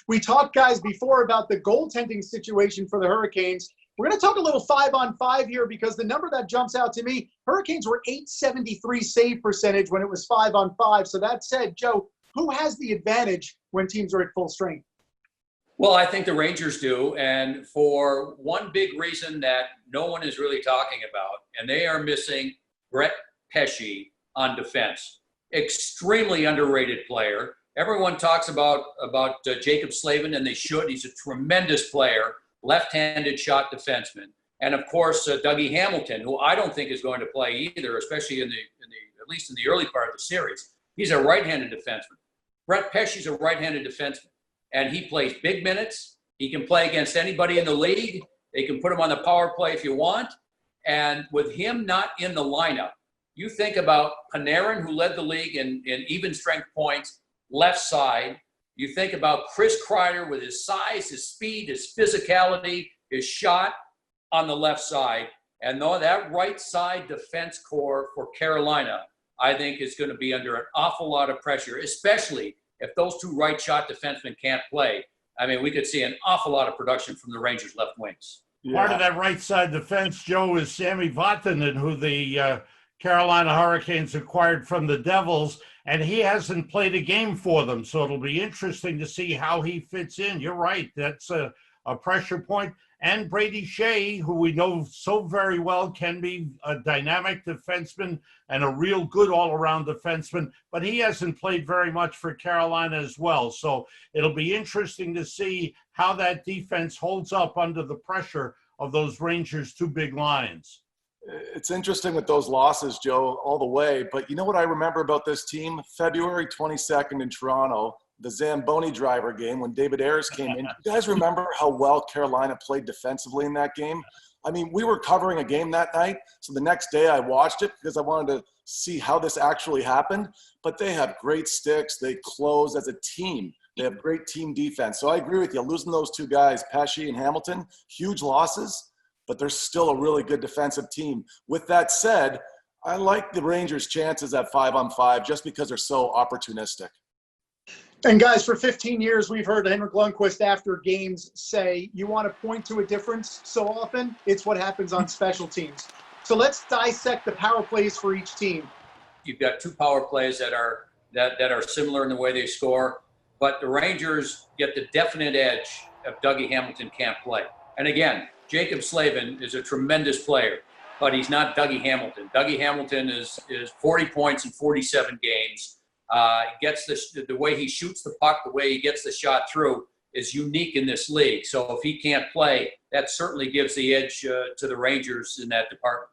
We talked, guys, before about the goaltending situation for the Hurricanes. We're going to talk a little 5-on-5 here because the number that jumps out to me, Hurricanes were .873 save percentage when it was 5-on-5. So that said, Joe, who has the advantage when teams are at full strength? Well, I think the Rangers do, and for one big reason that no one is really talking about, and they are missing Brett Pesce on defense. Extremely underrated player. Everyone talks about Jacob Slavin, and they should. He's a tremendous player, left-handed shot defenseman. And of course, Dougie Hamilton, who I don't think is going to play either, especially at least in the early part of the series. He's a right-handed defenseman. Brett Pesce's a right-handed defenseman, and he plays big minutes. He can play against anybody in the league. They can put him on the power play if you want. And with him not in the lineup, you think about Panarin, who led the league in even strength points, left side. You think about Chris Kreider with his size, his speed, his physicality, his shot on the left side. And though that right side defense core for Carolina, I think is going to be under an awful lot of pressure, especially if those two right shot defensemen can't play. I mean, we could see an awful lot of production from the Rangers left wings. Yeah. Part of that right side defense, Joe, is Sammy Vatanen, who the Carolina Hurricanes acquired from the Devils, and he hasn't played a game for them. So it'll be interesting to see how he fits in. You're right. That's a pressure point. And Brady Shea, who we know so very well, can be a dynamic defenseman and a real good all-around defenseman, but he hasn't played very much for Carolina as well. So it'll be interesting to see how that defense holds up under the pressure of those Rangers' two big lines. It's interesting with those losses, Joe, all the way. But you know what I remember about this team? February 22nd in Toronto, the Zamboni driver game when David Ayers came in. You guys remember how well Carolina played defensively in that game? I mean, we were covering a game that night, so the next day I watched it because I wanted to see how this actually happened. But they have great sticks. They close as a team. They have great team defense. So I agree with you. Losing those two guys, Pesce and Hamilton, huge losses, but they're still a really good defensive team. With that said, I like the Rangers' chances at 5-on-5 just because they're so opportunistic. And guys, for 15 years, we've heard Henrik Lundqvist after games say, you want to point to a difference so often, it's what happens on special teams. So let's dissect the power plays for each team. You've got two power plays that are similar in the way they score, but the Rangers get the definite edge if Dougie Hamilton can't play. And again, Jacob Slavin is a tremendous player, but he's not Dougie Hamilton. Dougie Hamilton is 40 points in 47 games. Gets the way he shoots the puck, the way he gets the shot through is unique in this league. So if he can't play, that certainly gives the edge to the Rangers in that department.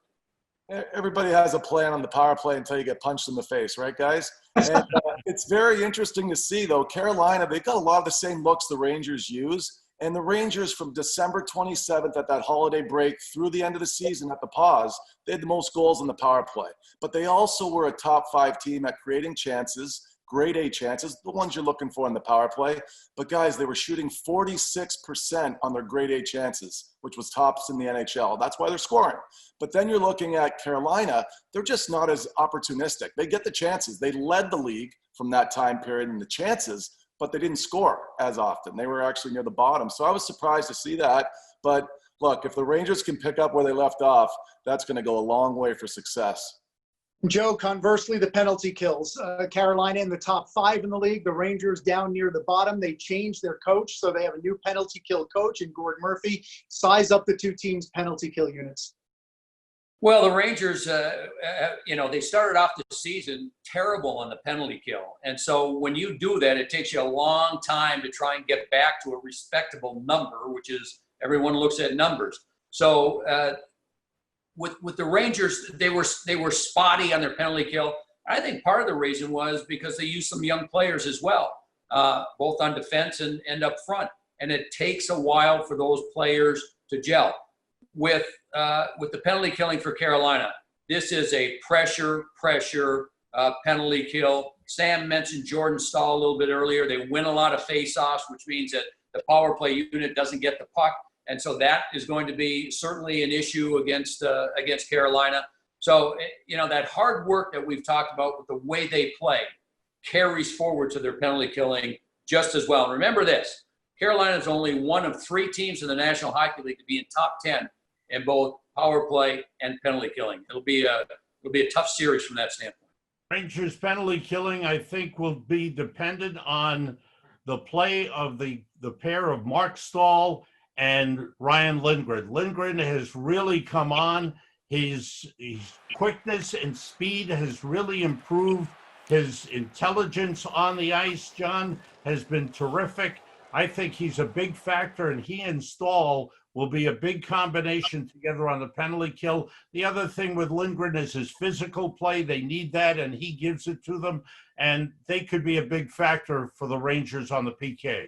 Everybody has a plan on the power play until you get punched in the face, right, guys? And it's very interesting to see, though, Carolina, they've got a lot of the same looks the Rangers use. And the Rangers from December 27th at that holiday break through the end of the season at the pause, they had the most goals in the power play. But they also were a top 5 team at creating chances, grade A chances, the ones you're looking for in the power play. But guys, they were shooting 46% on their grade A chances, which was tops in the NHL. That's why they're scoring. But then you're looking at Carolina, they're just not as opportunistic. They get the chances. They led the league from that time period in the chances, but they didn't score as often. They were actually near the bottom. So I was surprised to see that. But look, if the Rangers can pick up where they left off, that's going to go a long way for success. Joe, conversely, the penalty kills. Carolina in the top 5 in the league. The Rangers down near the bottom. They changed their coach, so they have a new penalty kill coach in Gord Murphy. Size up the two teams' penalty kill units. Well, the Rangers, they started off the season terrible on the penalty kill. And so when you do that, it takes you a long time to try and get back to a respectable number, which is everyone looks at numbers. So with the Rangers, they were spotty on their penalty kill. I think part of the reason was because they used some young players as well, both on defense and up front. And it takes a while for those players to gel. With the penalty killing for Carolina, this is a pressure penalty kill. Sam mentioned Jordan Staal a little bit earlier. They win a lot of face-offs, which means that the power play unit doesn't get the puck. And so that is going to be certainly an issue against Carolina. So, that hard work that we've talked about with the way they play carries forward to their penalty killing just as well. And remember this, Carolina is only one of 3 teams in the National Hockey League to be in top 10 in both power play and penalty killing. It'll be a tough series from that standpoint. Rangers penalty killing, I think, will be dependent on the play of the pair of Mark Stahl and Ryan Lindgren. Lindgren has really come on. His quickness and speed has really improved. His intelligence on the ice, John, has been terrific. I think he's a big factor, and he and Stahl will be a big combination together on the penalty kill. The other thing with Lindgren is his physical play. They need that, and he gives it to them. And they could be a big factor for the Rangers on the PK.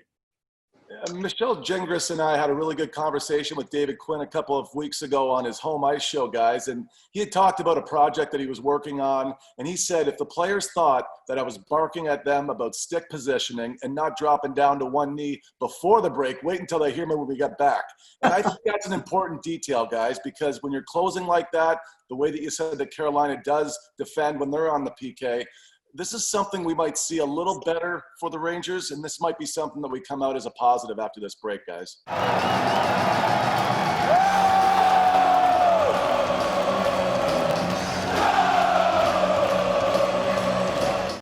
Michelle Gingras and I had a really good conversation with David Quinn a couple of weeks ago on his home ice show, guys. And he had talked about a project that he was working on. And he said, if the players thought that I was barking at them about stick positioning and not dropping down to one knee before the break, wait until they hear me when we get back. And I think that's an important detail, guys, because when you're closing like that, the way that you said that Carolina does defend when they're on the PK, this is something we might see a little better for the Rangers, and this might be something that we come out as a positive after this break, guys.